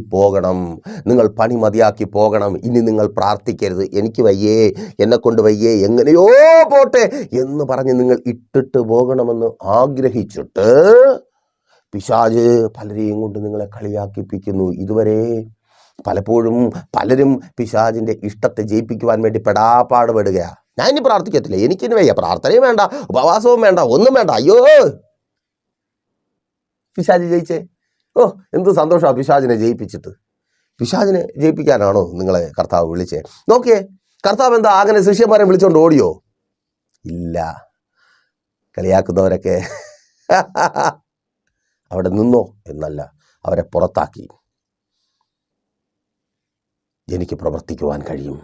പോകണം. ഇനി നിങ്ങൾ പ്രാർത്ഥിക്കരുത്, എനിക്ക് വയ്യേ, എന്നെക്കൊണ്ട് വയ്യേ, എങ്ങനെയോ പോട്ടെ എന്ന് പറഞ്ഞ് നിങ്ങൾ ഇട്ടിട്ട് പോകണമെന്ന് ആഗ്രഹിച്ചിട്ട് പിശാച് പലരെയും കൊണ്ട് നിങ്ങളെ കളിയാക്കിപ്പിക്കുന്നു. ഇതുവരെ പലപ്പോഴും പലരും പിശാചിൻ്റെ ഇഷ്ടത്തെ ജയിപ്പിക്കുവാൻ വേണ്ടി പെടാപ്പാടുപെടുകയാണ്. ഞാൻ ഇനി പ്രാർത്ഥിക്കത്തില്ല, എനിക്കിനി വയ്യ, പ്രാർത്ഥനയും വേണ്ട, ഉപവാസവും വേണ്ട, ഒന്നും വേണ്ട. അയ്യോ, പിശാച് ജയിച്ചേ. ഓ, എന്ത് സന്തോഷമാണ് പിശാചിനെ ജയിപ്പിച്ചിട്ട്. പിശാചിനെ ജയിപ്പിക്കാനാണോ നിങ്ങളെ കർത്താവ് വിളിച്ചേ? നോക്കിയേ, കർത്താവ് എന്താ അങ്ങനെ ശിഷ്യന്മാരെ വിളിച്ചുകൊണ്ട് ഓടിയോ? ഇല്ല, കളിയാക്കുന്നവരൊക്കെ അവിടെ നിന്നോ എന്നല്ല, അവരെ പുറത്താക്കി. എനിക്ക് പ്രവർത്തിക്കുവാൻ കഴിയും.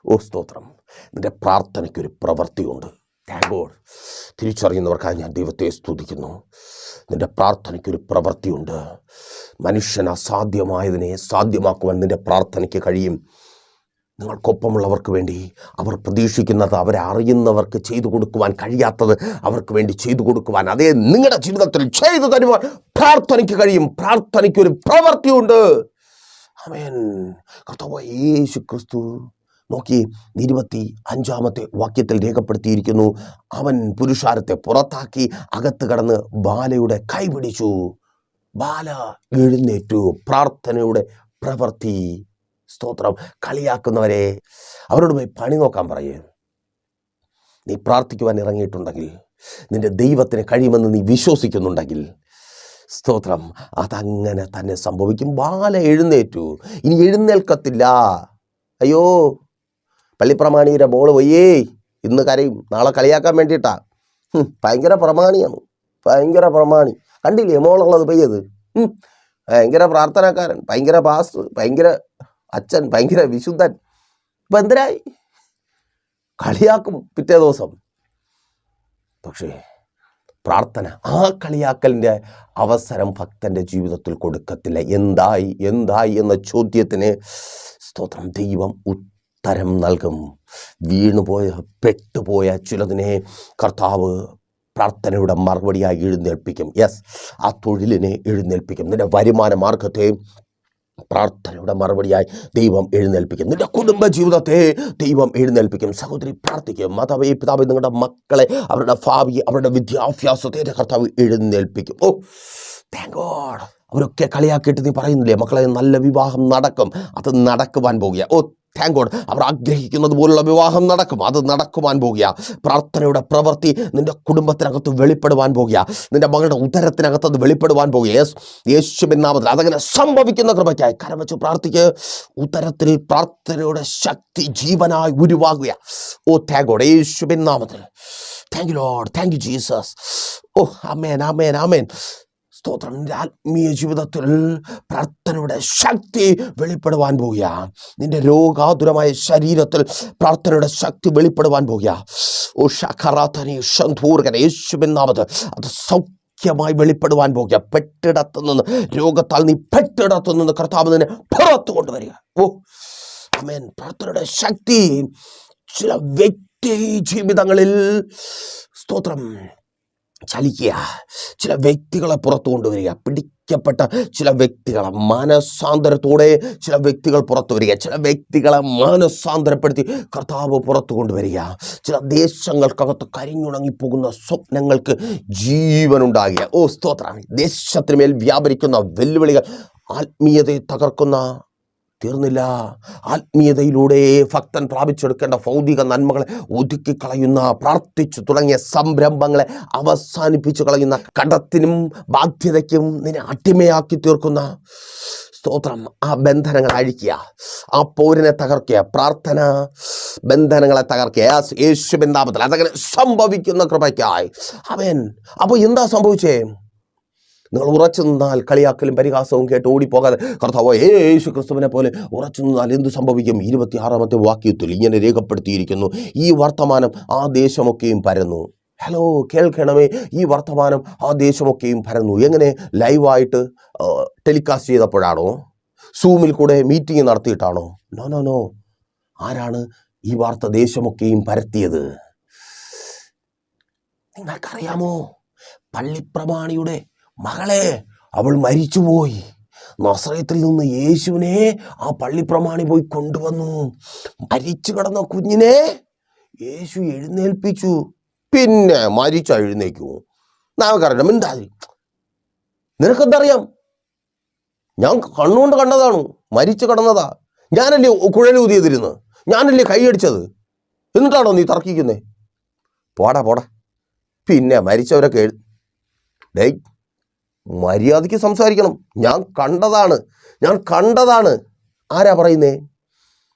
ഓ സ്തോത്രം, നിൻ്റെ പ്രാർത്ഥനയ്ക്കൊരു പ്രവൃത്തിയുണ്ട്. Thank God. തിരിച്ചറിയുന്നവർക്കായി ഞാൻ ദൈവത്തെ സ്തുതിക്കുന്നു. നിൻ്റെ പ്രാർത്ഥനയ്ക്കൊരു പ്രവൃത്തിയുണ്ട്. മനുഷ്യന് അസാധ്യമായതിനെ സാധ്യമാക്കുവാൻ നിൻ്റെ പ്രാർത്ഥനയ്ക്ക് കഴിയും. നിങ്ങൾക്കൊപ്പമുള്ളവർക്ക് വേണ്ടി അവർ പ്രതീക്ഷിക്കുന്നത്, അവരെ അറിയുന്നവർക്ക് ചെയ്തു കൊടുക്കുവാൻ കഴിയാത്തത് അവർക്ക് വേണ്ടി ചെയ്തു കൊടുക്കുവാൻ, അതേ നിങ്ങളുടെ ജീവിതത്തിൽ ചെയ്തു തരുവാൻ പ്രാർത്ഥനയ്ക്ക് കഴിയും. പ്രാർത്ഥനയ്ക്കൊരു പ്രവൃത്തിയുണ്ട്. ആമേൻ. കർത്താവായ യേശു ക്രിസ്തു നോക്കി 25-ാമത്തെ വാക്യത്തിൽ രേഖപ്പെടുത്തിയിരിക്കുന്നു, അവൻ പുരുഷാരത്തെ പുറത്താക്കി അകത്ത് കടന്ന് ബാലയുടെ കൈപിടിച്ചു. ബാല എഴുന്നേറ്റു. പ്രാർത്ഥനയുടെ പ്രവൃത്തി. സ്തോത്രം. കളിയാക്കുന്നവരെ അവരോട് പോയി പണി നോക്കാൻ പറയേ. നീ പ്രാർത്ഥിക്കുവാൻ ഇറങ്ങിയിട്ടുണ്ടെങ്കിൽ, നിന്റെ ദൈവത്തിന് കഴിയുമെന്ന് നീ വിശ്വസിക്കുന്നുണ്ടെങ്കിൽ, സ്തോത്രം, അതങ്ങനെ തന്നെ സംഭവിക്കും. ബാല എഴുന്നേറ്റു. ഇനി എഴുന്നേൽക്കത്തില്ല. അയ്യോ, പള്ളിപ്രമാണിയുടെ മോള് പോയേ, ഇന്ന് കരയും, നാളെ കളിയാക്കാൻ വേണ്ടിയിട്ടാ. ഭയങ്കര പ്രമാണിയാണ്, ഭയങ്കര പ്രമാണി. കണ്ടില്ലേ മോളുള്ളത് പെയ്യത്? ഭയങ്കര പ്രാർത്ഥനക്കാരൻ, ഭയങ്കര പാസ്റ്റർ, ഭയങ്കര അച്ഛൻ, ഭയങ്കര വിശുദ്ധൻ. ഇപ്പം എന്തരായി? കളിയാക്കും പിറ്റേ ദിവസം. പക്ഷേ പ്രാർത്ഥന, ആ കളിയാക്കലിൻ്റെ അവസരം ഭക്തൻ്റെ ജീവിതത്തിൽ കൊടുക്കത്തില്ല. എന്തായി എന്ന ചോദ്യത്തിന് സ്തോത്രം ദൈവം ഉത്തരം നൽകും. വീണുപോയ പെട്ടുപോയ ചിലതിനെ കർത്താവ് പ്രാർത്ഥനയുടെ മറുപടിയായി എഴുന്നേൽപ്പിക്കും. യെസ്, ആ തൊഴിലിനെ എഴുന്നേൽപ്പിക്കും. നിന്റെ വരുമാന മാർഗത്തെ പ്രാർത്ഥനയുടെ മറുപടിയായി ദൈവം എഴുന്നേൽപ്പിക്കും. നിന്റെ കുടുംബ ജീവിതത്തെ ദൈവം എഴുന്നേൽപ്പിക്കും. സഹോദരി പ്രാർത്ഥിക്കും. മാതാവേ, പിതാവേ, നിങ്ങളുടെ മക്കളെ, അവരുടെ ഭാവി, അവരുടെ വിദ്യാഭ്യാസത്തെ കർത്താവ് എഴുന്നേൽപ്പിക്കും. ഓ താങ്ക് ഗോഡ്. അവരൊക്കെ കളിയാക്കിയിട്ട് നീ പറയുന്നില്ലേ, മക്കളെ നല്ല വിവാഹം നടക്കും, അത് നടക്കുവാൻ പോകുക. ഓ താങ്ക് ഗോഡ്. അവർ ആഗ്രഹിക്കുന്നത് പോലുള്ള വിവാഹം നടക്കും, അത് നടക്കുവാൻ പോകുക. പ്രാർത്ഥനയുടെ പ്രവൃത്തി നിന്റെ കുടുംബത്തിനകത്ത് വെളിപ്പെടുവാൻ പോകുക. നിന്റെ മകളുടെ ഉദരത്തിനകത്ത് അത് വെളിപ്പെടുവാൻ പോകുക. യേശുവിൻ നാമത്തിൽ അതങ്ങനെ സംഭവിക്കുന്ന കൃപയ്ക്കായി കരം വെച്ച് പ്രാർത്ഥിക്കുക. ഉദരത്തിൽ പ്രാർത്ഥനയുടെ ശക്തി ജീവനായി ഉരുവാകുക. ഓ താങ്ക് ഗോഡ്. യേശുവിൻ നാമത്തിൽ thank you Lord, thank you Jesus. ഓ ആമേൻ, ആമേൻ, ആമേൻ. സ്തോത്രം. നിന്റെ ആത്മീയ ജീവിതത്തിൽ പ്രാർത്ഥനയുടെ ശക്തി വെളിപ്പെടുവാൻ പോകുക. നിന്റെ രോഗാതുരമായ ശരീരത്തിൽ പ്രാർത്ഥനയുടെ ശക്തി വെളിപ്പെടുവാൻ പോകുക. ഓ ഷഖറാത്തനി ഷന്ധൂർഗൻ യേശുവിൻ നാമത്തിൽ അത് സൗഖ്യമായി വെളിപ്പെടുവാൻ പോകുക. പെട്ടിടത്തു നിന്ന്, രോഗത്താൽ നീ പെട്ടിടത്തു നിന്ന് കർത്താവ് നിന്നെ പുറത്തു കൊണ്ടുവരിക. ഓ ആമേൻ. പ്രാർത്ഥനയുടെ ശക്തി ചില വ്യക്തി ജീവിതങ്ങളിൽ സ്തോത്രം ചലിക്കുക. ചില വ്യക്തികളെ പുറത്തു കൊണ്ടുവരിക. പിടിക്കപ്പെട്ട ചില വ്യക്തികളെ മാനസാന്തരത്തോടെ ചില വ്യക്തികൾ പുറത്തു വരിക. ചില വ്യക്തികളെ മാനസാന്തരപ്പെടുത്തി കർത്താവ് പുറത്തു കൊണ്ടുവരിക. ചില ദേശങ്ങൾക്കകത്ത് കരിഞ്ഞുണങ്ങിപ്പോകുന്ന സ്വപ്നങ്ങൾക്ക് ജീവനുണ്ടാകുക. ഓ സ്തോത്രം. ദേശത്തിന് മേൽ വ്യാപരിക്കുന്ന വെല്ലുവിളികൾ, ആത്മീയതയെ തകർക്കുന്ന, തീർന്നില്ല, ആത്മീയതയിലൂടെ ഭക്തൻ പ്രാപിച്ചെടുക്കേണ്ട ഭൗതിക നന്മകളെ ഒതുക്കിക്കളയുന്ന, പ്രാർത്ഥിച്ചു തുടങ്ങിയ സംരംഭങ്ങളെ അവസാനിപ്പിച്ചു കളയുന്ന, കടത്തിനും ബാധ്യതയ്ക്കും നിന്നെ അടിമയാക്കി തീർക്കുന്ന സ്തോത്രം, ആ ബന്ധനങ്ങൾ അഴിക്കുക, ആ പോരിനെ തകർക്കുക. പ്രാർത്ഥന ബന്ധനങ്ങളെ തകർക്കുക. യേശുവിൻ നാമത്തിൽ അതങ്ങനെ സംഭവിക്കുന്ന കൃപയ്ക്കായി അവൻ. അപ്പോൾ എന്താ സംഭവിച്ചേ? നിങ്ങൾ ഉറച്ചു നിന്നാൽ കളിയാക്കലും പരിഹാസവും കേട്ട് ഓടിപ്പോകാതെ കർത്താവ് യേശു ക്രിസ്തുവിനെ പോലെ ഉറച്ചു നിന്നാൽ എന്ത് സംഭവിക്കും? 26-ാമത്തെ വാക്യത്തിൽ ഇങ്ങനെ രേഖപ്പെടുത്തിയിരിക്കുന്നു, ഈ വർത്തമാനം ആ ദേശമൊക്കെയും പരന്നു. ഹലോ, കേൾക്കണമേ, ഈ വർത്തമാനം ആ ദേശമൊക്കെയും പരന്നു. എങ്ങനെ? ലൈവായിട്ട് ടെലികാസ്റ്റ് ചെയ്തപ്പോഴാണോ? സൂമിൽ കൂടെ മീറ്റിംഗ് നടത്തിയിട്ടാണോ? No no no. ആരാണ് ഈ വാർത്ത ദേശമൊക്കെയും പരത്തിയത്? നിങ്ങൾക്കറിയാമോ? പള്ളിപ്രമാണിയുടെ മകളെ, അവൾ മരിച്ചുപോയി. നസറേത്തിൽ നിന്ന് യേശുവിനെ ആ പള്ളിപ്രമാണി പോയി കൊണ്ടുവന്നു. മരിച്ചു കിടന്ന കുഞ്ഞിനെ യേശു എഴുന്നേൽപ്പിച്ചു. പിന്നെ മരിച്ച എഴുന്നേക്കൂ? നമുക്കറിയാം. മിണ്ടാതി. നിനക്കെന്തറിയാം? ഞാൻ കണ്ണുകൊണ്ട് കണ്ടതാണ്. മരിച്ചു കിടന്നതാ. ഞാനല്ലേ കുഴലൂതിയതിരുന്ന്, ഞാനല്ലേ കൈയടിച്ചത്. എന്നിട്ടാണോ നീ തർക്കിക്കുന്നേ? പോടാ പോടാ. പിന്നെ മരിച്ചവരൊക്കെ ഡേയ്, മര്യാദയ്ക്ക് സംസാരിക്കണം. ഞാൻ കണ്ടതാണ്. ആരാ പറയുന്നേ?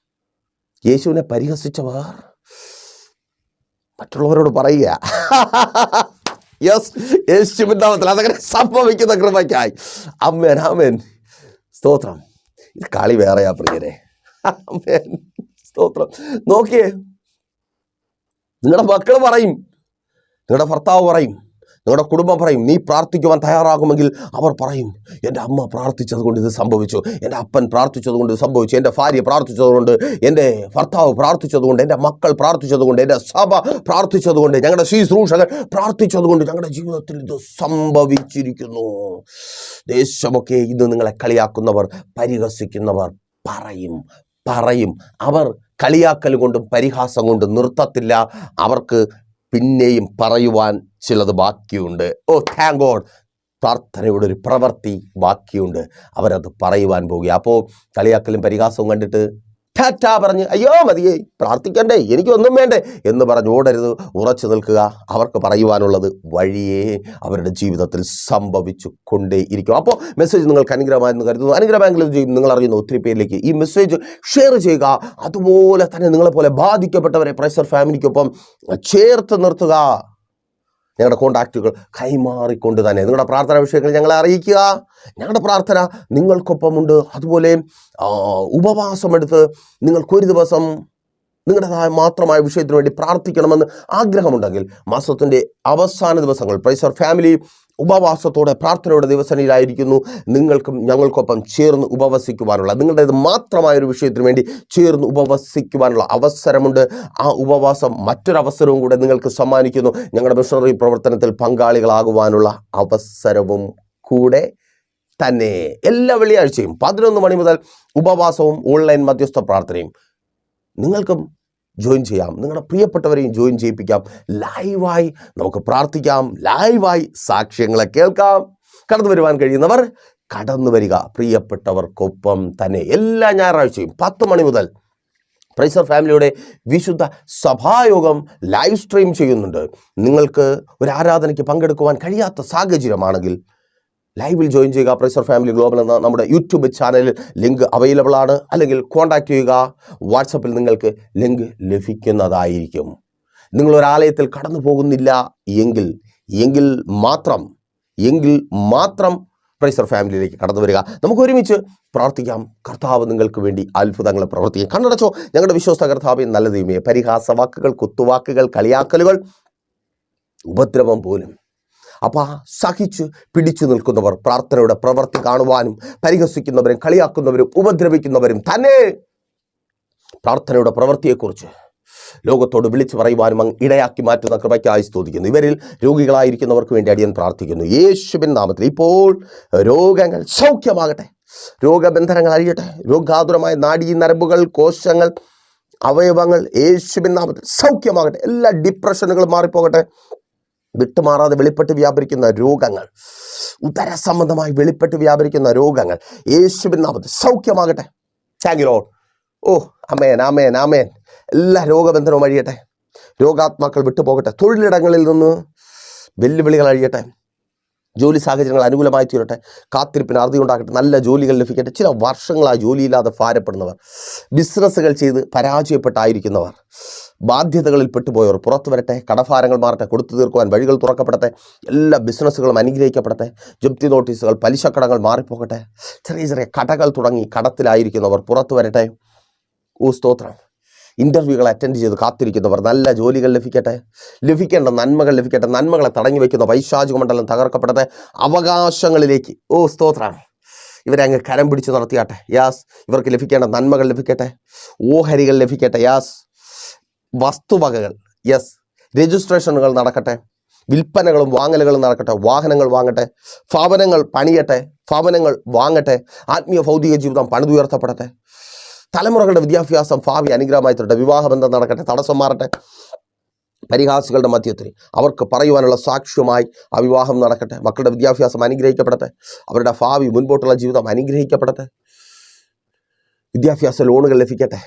യേശുവിനെ പരിഹസിച്ചവർ മറ്റുള്ളവരോട് പറയുക. യെസ്, യേശുവിൻ നാമത്തിൽ അതങ്ങനെ സംഭവിക്കുന്ന കൃപയ്ക്കായി ആമേൻ, ആമേൻ. സ്തോത്രം. ഇത് കളി വേറെയാ പ്രിയരെ. ആമേൻ, സ്തോത്രം. നോക്കിയേ, നിങ്ങളുടെ മക്കൾ പറയും, നിങ്ങളുടെ ഭർത്താവ് പറയും, നിങ്ങളുടെ കുടുംബം പറയും, നീ പ്രാർത്ഥിക്കുവാൻ തയ്യാറാകുമെങ്കിൽ അവർ പറയും, എൻ്റെ അമ്മ പ്രാർത്ഥിച്ചത് കൊണ്ട് ഇത് സംഭവിച്ചു, എൻ്റെ അപ്പൻ പ്രാർത്ഥിച്ചത് കൊണ്ട് ഇത് സംഭവിച്ചു, എൻ്റെ ഭാര്യ പ്രാർത്ഥിച്ചതുകൊണ്ട്, എൻ്റെ ഭർത്താവ് പ്രാർത്ഥിച്ചതുകൊണ്ട്, എൻ്റെ മക്കൾ പ്രാർത്ഥിച്ചതുകൊണ്ട്, എൻ്റെ സഭ പ്രാർത്ഥിച്ചതുകൊണ്ട്, ഞങ്ങളുടെ ശുശ്രൂഷകർ പ്രാർത്ഥിച്ചതുകൊണ്ട് ഞങ്ങളുടെ ജീവിതത്തിൽ ഇത് സംഭവിച്ചിരിക്കുന്നു. ദേശമൊക്കെ ഇത് നിങ്ങളെ കളിയാക്കുന്നവർ, പരിഹസിക്കുന്നവർ പറയും. അവർ കളിയാക്കൽ കൊണ്ടും പരിഹാസം കൊണ്ടും നിർത്തത്തില്ല. അവർക്ക് പിന്നെയും പറയുവാൻ ചിലത് ബാക്കിയുണ്ട്. ഓ താങ്ക് ഗോഡ്. പ്രാർത്ഥനയുടെ ഒരു പ്രവൃത്തി ബാക്കിയുണ്ട്. അവരത് പറയുവാൻ പോകുക. അപ്പോൾ കളിയാക്കലും പരിഹാസവും കണ്ടിട്ട് ടാറ്റാ പറഞ്ഞ് അയ്യോ മതിയേ, പ്രാർത്ഥിക്കണ്ടേ, എനിക്കൊന്നും വേണ്ടേ എന്ന് പറഞ്ഞ് ഓടരുത്. ഉറച്ചു നിൽക്കുക. അവർക്ക് പറയുവാനുള്ളത് വഴിയേ അവരുടെ ജീവിതത്തിൽ സംഭവിച്ചു കൊണ്ടേ ഇരിക്കും. അപ്പോൾ മെസ്സേജ് നിങ്ങൾക്ക് അനുഗ്രഹമായെന്ന് കരുതുന്നു. അനുഗ്രഹമെങ്കിലും ചെയ്യും. നിങ്ങൾ അറിയുന്ന ഒത്തിരി പേരിലേക്ക് ഈ മെസ്സേജ് ഷെയർ ചെയ്യുക. അതുപോലെ തന്നെ നിങ്ങളെപ്പോലെ ബാധിക്കപ്പെട്ടവരെ പ്രൈസർ ഫാമിലിക്കൊപ്പം ചേർത്ത് നിർത്തുക. ഞങ്ങളുടെ കോൺടാക്റ്റുകൾ കൈമാറിക്കൊണ്ട് തന്നെ നിങ്ങളുടെ പ്രാർത്ഥന വിഷയങ്ങൾ ഞങ്ങളെ അറിയിക്കുക. ഞങ്ങളുടെ പ്രാർത്ഥന നിങ്ങൾക്കൊപ്പമുണ്ട്. അതുപോലെ ഉപവാസമെടുത്ത് നിങ്ങൾക്കൊരു ദിവസം നിങ്ങളുടേതായ മാത്രമായ വിഷയത്തിന് വേണ്ടി പ്രാർത്ഥിക്കണമെന്ന് ആഗ്രഹമുണ്ടെങ്കിൽ മാസത്തിൻ്റെ അവസാന ദിവസങ്ങൾ പ്രൈസർ ഫാമിലി ഉപവാസത്തോടെ പ്രാർത്ഥനയുടെ ദിവസങ്ങളിലായിരിക്കുന്നു നിങ്ങൾക്കും ഞങ്ങൾക്കൊപ്പം ചേർന്ന് ഉപവസിക്കുവാനുള്ള, നിങ്ങളുടേത് മാത്രമായൊരു വിഷയത്തിന് വേണ്ടി ചേർന്ന് ഉപവസിക്കുവാനുള്ള അവസരമുണ്ട്. ആ ഉപവാസം മറ്റൊരവസരവും കൂടെ നിങ്ങൾക്ക് സമ്മാനിക്കുന്നു. ഞങ്ങളുടെ മിഷണറി പ്രവർത്തനത്തിൽ പങ്കാളികളാകുവാനുള്ള അവസരവും കൂടെ തന്നെ. എല്ലാ വെള്ളിയാഴ്ചയും 11 മണി മുതൽ ഉപവാസവും ഓൺലൈൻ മധ്യസ്ഥ പ്രാർത്ഥനയും നിങ്ങൾക്കും ജോയിൻ ചെയ്യാം. നിങ്ങളുടെ പ്രിയപ്പെട്ടവരെയും ജോയിൻ ചെയ്യിപ്പിക്കാം. ലൈവായി നമുക്ക് പ്രാർത്ഥിക്കാം, ലൈവായി സാക്ഷ്യങ്ങളെ കേൾക്കാം. കടന്നു വരുവാൻ കഴിയുന്നവർ കടന്നു വരിക, പ്രിയപ്പെട്ടവർക്കൊപ്പം തന്നെ. എല്ലാ ഞായറാഴ്ചയും 10 മണി മുതൽ പ്രൈസർ ഫാമിലിയുടെ വിശുദ്ധ സഭായോഗം ലൈവ് സ്ട്രീം ചെയ്യുന്നുണ്ട്. നിങ്ങൾക്ക് ഒരു ആരാധനയ്ക്ക് പങ്കെടുക്കുവാൻ കഴിയാത്ത സാഹചര്യമാണെങ്കിൽ ലൈവിൽ ജോയിൻ ചെയ്യുക. പ്രൈസർ ഫാമിലി ഗ്ലോബൽ എന്ന നമ്മുടെ യൂട്യൂബ് ചാനലിൽ ലിങ്ക് അവൈലബിൾ ആണ്. അല്ലെങ്കിൽ കോൺടാക്റ്റ് ചെയ്യുക. വാട്സപ്പിൽ നിങ്ങൾക്ക് ലിങ്ക് ലഭിക്കുന്നതായിരിക്കും. നിങ്ങളൊരാലയത്തിൽ കടന്നു പോകുന്നില്ല എങ്കിൽ മാത്രം പ്രൈസർ ഫാമിലിയിലേക്ക് കടന്നു വരിക. നമുക്ക് ഒരുമിച്ച് പ്രാർത്ഥിക്കാം. കർത്താവ് നിങ്ങൾക്ക് വേണ്ടി അത്ഭുതങ്ങൾ പ്രവർത്തിക്കും. കണ്ണടച്ചോ. ഞങ്ങളുടെ വിശ്വസ്ത കർത്താവേ, നല്ല ദൈവമേ, പരിഹാസവാക്കുകൾ, കുത്തുവാക്കുകൾ, കളിയാക്കലുകൾ, ഉപദ്രവം പോലും സഹിച്ച് പിടിച്ചു നിൽക്കുന്നവർ, പ്രാർത്ഥനയുടെ പ്രവൃത്തി കാണുവാനും പരിഹസിക്കുന്നവരും കളിയാക്കുന്നവരും ഉപദ്രവിക്കുന്നവരും തന്നെ പ്രാർത്ഥനയുടെ പ്രവൃത്തിയെക്കുറിച്ച് ലോകത്തോട് വിളിച്ചു പറയുവാനും ഇടയാക്കി മാറ്റുന്ന കൃപയ്ക്കായി സ്തുതിക്കുന്നു. ഇവരിൽ രോഗികളായിരിക്കുന്നവർക്ക് വേണ്ടി അടിയൻ പ്രാർത്ഥിക്കുന്നു. യേശുവിൻ നാമത്തിൽ ഇപ്പോൾ രോഗങ്ങൾ സൗഖ്യമാകട്ടെ, രോഗബന്ധനങ്ങൾ അഴിയട്ടെ, രോഗാതുരമായ നാഡീ നരമ്പുകൾ, കോശങ്ങൾ, അവയവങ്ങൾ യേശുവിൻ നാമത്തിൽ സൗഖ്യമാകട്ടെ. എല്ലാ ഡിപ്രഷനുകളും മാറിപ്പോകട്ടെ. വിട്ടുമാറാതെ വെളിപ്പെട്ട് വ്യാപരിക്കുന്ന രോഗങ്ങൾ, ഉദര സംബന്ധമായി വെളിപ്പെട്ട് വ്യാപരിക്കുന്ന രോഗങ്ങൾ യേശുവിൻ നാമത്തിൽ സൗഖ്യമാകട്ടെ. Thank you Lord. ആമേൻ, ആമേൻ, ആമേൻ. എല്ലാ രോഗബന്ധനവും അഴിയട്ടെ. രോഗാത്മാക്കൾ വിട്ടുപോകട്ടെ. തൊഴിലിടങ്ങളിൽ നിന്ന് വെല്ലുവിളികൾ അഴിയട്ടെ. ജോലി സാഹചര്യങ്ങൾ അനുകൂലമായി തീരട്ടെ. കാത്തിരിപ്പിന് അറുതി ഉണ്ടാകട്ടെ. നല്ല ജോലികൾ ലഭിക്കട്ടെ. ചില വർഷങ്ങളായി ജോലിയില്ലാതെ ഭാരപ്പെടുന്നവർ, ബിസിനസ്സുകൾ ചെയ്ത് പരാജയപ്പെട്ടായിരിക്കുന്നവർ, ബാധ്യതകളിൽ പെട്ടുപോയവർ പുറത്തു വരട്ടെ. കടഭാരങ്ങൾ മാറട്ടെ. കൊടുത്തു തീർക്കുവാൻ വഴികൾ തുറക്കപ്പെടട്ടെ. എല്ലാ ബിസിനസ്സുകളും അനുഗ്രഹിക്കപ്പെടട്ടെ. ജപ്തി നോട്ടീസുകൾ, പലിശക്കടങ്ങൾ മാറിപ്പോകട്ടെ. ചെറിയ ചെറിയ കടകൾ തുടങ്ങി കടത്തിലായിരിക്കുന്നവർ പുറത്തു വരട്ടെ. സ്തോത്രം. ഇൻ്റർവ്യൂകൾ അറ്റൻഡ് ചെയ്ത് കാത്തിരിക്കുന്നവർ നല്ല ജോലികൾ ലഭിക്കട്ടെ. ലഭിക്കേണ്ട നന്മകൾ ലഭിക്കട്ടെ. നന്മകളെ തടഞ്ഞു വയ്ക്കുന്ന പൈശാചിക മണ്ഡലം തകർക്കപ്പെടട്ടെ. അവകാശങ്ങളിലേക്ക് സ്തോത്രം ഇവരെ അങ്ങ് കരം പിടിച്ച് നടത്തിയാട്ടെ. ഇവർക്ക് ലഭിക്കേണ്ട നന്മകൾ ലഭിക്കട്ടെ. ഓഹരികൾ ലഭിക്കട്ടെ. വസ്തുവകകൾ, രജിസ്ട്രേഷനുകൾ നടക്കട്ടെ. വിൽപ്പനകളും വാങ്ങലുകളും നടക്കട്ടെ. വാഹനങ്ങൾ വാങ്ങട്ടെ. ഭവനങ്ങൾ പണിയട്ടെ. ഭവനങ്ങൾ വാങ്ങട്ടെ. ആത്മീയ ഭൗതിക ജീവിതം പണിതുയർത്തപ്പെടട്ടെ. തലമുറകളുടെ വിദ്യാഭ്യാസം ഭാവി അനുഗ്രഹമായി തരട്ടെ. വിവാഹബന്ധം നടക്കട്ടെ. തടസ്സം മാറട്ടെ. പരിഹാസികളുടെ മധ്യത്തിൽ അവർക്ക് പറയുവാനുള്ള സാക്ഷ്യമായി ആ വിവാഹം നടക്കട്ടെ. മക്കളുടെ വിദ്യാഭ്യാസം അനുഗ്രഹിക്കപ്പെടട്ടെ. അവരുടെ ഭാവി മുൻപോട്ടുള്ള ജീവിതം അനുഗ്രഹിക്കപ്പെടട്ടെ. വിദ്യാഭ്യാസ ലോണുകൾ ലഭിക്കട്ടെ.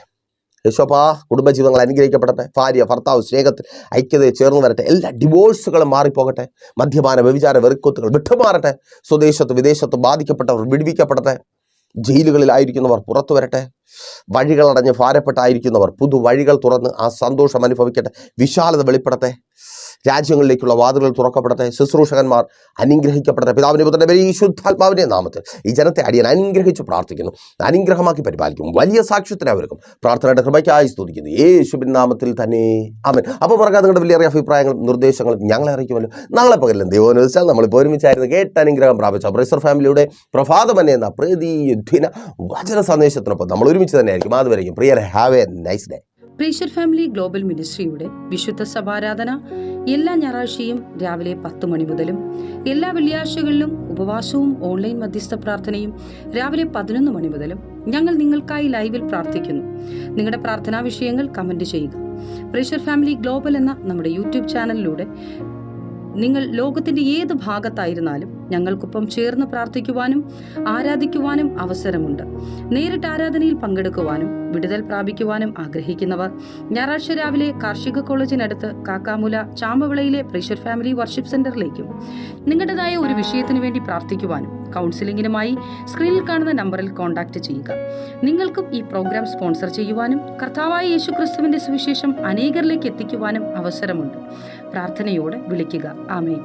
യേശോപ്പാ, കുടുംബജീവിതങ്ങൾ അനുഗ്രഹിക്കപ്പെടട്ടെ. ഭാര്യ ഭർത്താവ് സ്നേഹത്തിൽ ഐക്യതയെ ചേർന്ന് വരട്ടെ. എല്ലാ ഡിവോഴ്സുകളും മാറിപ്പോകട്ടെ. മദ്യപാന വ്യഭിചാര വെറുക്കൊത്തുകൾ വിട്ടുമാറട്ടെ. സ്വദേശത്ത് വിദേശത്ത് ബാധിക്കപ്പെട്ടവർ വിടുവിക്കപ്പെടട്ടെ. ജയിലുകളിലായിരിക്കുന്നവർ പുറത്തു വരട്ടെ. വഴികളടഞ്ഞ് ഭാരപ്പെട്ടായിരിക്കുന്നവർ പുതുവഴികൾ തുറന്ന് ആ സന്തോഷം അനുഭവിക്കട്ടെ. വിശാലത വെളിപ്പെടട്ടെ. രാജ്യങ്ങളിലേക്കുള്ള വാതിലുകൾ തുറക്കപ്പെടട്ടെ. ശുശ്രൂഷകന്മാർ അനുഗ്രഹിക്കപ്പെടട്ടെ. പിതാവിന്റെ പുത്രന്റെ പരിശുദ്ധാത്മാവിന്റെ നാമത്തിൽ ഈ ജനത്തെ അടിയൻ അനുഗ്രഹിച്ച് പ്രാർത്ഥിക്കുന്നു. അനുഗ്രഹമാക്കി പരിപാലിക്കും. വലിയ സാക്ഷ്യത്തിന് അവർക്കും പ്രാർത്ഥനയുടെ കൃപയ്ക്കായി സ്തുതിക്കുന്നു. യേശുവിൻ നാമത്തിൽ തന്നെ ആമേൻ. അപ്പോൾ മറക്കാതെ നിങ്ങളുടെ വലിയ അഭിപ്രായങ്ങളും നിർദ്ദേശങ്ങളും ഞങ്ങളെ അറിയിക്കുമല്ലോ. നാളെ പകലും ദൈവം അനുവദിച്ചാൽ നമ്മളിപ്പോൾ ഒരുമിച്ചായിരുന്നു കേട്ട് അനുഗ്രഹം പ്രാപിച്ച പ്രൈസർ ഫാമിലിയുടെ പ്രഭാതം എന്ന പ്രതിദിന വചന സന്ദേശത്തിനൊപ്പം നമ്മൾ ഒരുമിച്ച് തന്നെ ആയിരിക്കും. അതുവരെയും പ്രിയരെ, have a nice day. Praiser family global മിനിസ്ട്രിയുടെ വിശുദ്ധ സഭാരാധന എല്ലാ ഞായറാഴ്ചയും രാവിലെ 10 മണി മുതലും എല്ലാ വെള്ളിയാഴ്ചകളിലും ഉപവാസവും ഓൺലൈൻ മധ്യസ്ഥ പ്രാർത്ഥനയും രാവിലെ 11 മണി മുതലും ഞങ്ങൾ നിങ്ങൾക്കായി ലൈവിൽ പ്രാർത്ഥിക്കുന്നു. നിങ്ങളുടെ പ്രാർത്ഥനാ വിഷയങ്ങൾ കമന്റ് ചെയ്യുക. പ്രൈസർ ഫാമിലി ഗ്ലോബൽ എന്ന നമ്മുടെ യൂട്യൂബ് ചാനലിലൂടെ നിങ്ങൾ ലോകത്തിന്റെ ഏത് ഭാഗത്തായിരുന്നാലും ഞങ്ങൾക്കൊപ്പം ചേർന്ന് പ്രാർത്ഥിക്കുവാനും ആരാധിക്കുവാനും അവസരമുണ്ട്. നേരിട്ട് ആരാധനയിൽ പങ്കെടുക്കുവാനും വിടുതൽ പ്രാപിക്കുവാനും ആഗ്രഹിക്കുന്നവർ ഞായറാഴ്ച രാവിലെ കാർഷിക കോളേജിനടുത്ത് കാക്കാമുല ചാമ്പവിളയിലെ പ്രൈസർ ഫാമിലി വർഷിപ്പ് സെന്ററിലേക്കും നിങ്ങളുടേതായ ഒരു വിഷയത്തിനു വേണ്ടി പ്രാർത്ഥിക്കുവാനും കൗൺസിലിംഗിനുമായി സ്ക്രീനിൽ കാണുന്ന നമ്പറിൽ കോൺടാക്ട് ചെയ്യുക. നിങ്ങൾക്കും ഈ പ്രോഗ്രാം സ്പോൺസർ ചെയ്യുവാനും കർത്താവായ യേശുക്രിസ്തുവിന്റെ സുവിശേഷം അനേകരിലേക്ക് എത്തിക്കുവാനും അവസരമുണ്ട്. പ്രാർത്ഥനയോടെ വിളിക്കുക. ആമേൻ.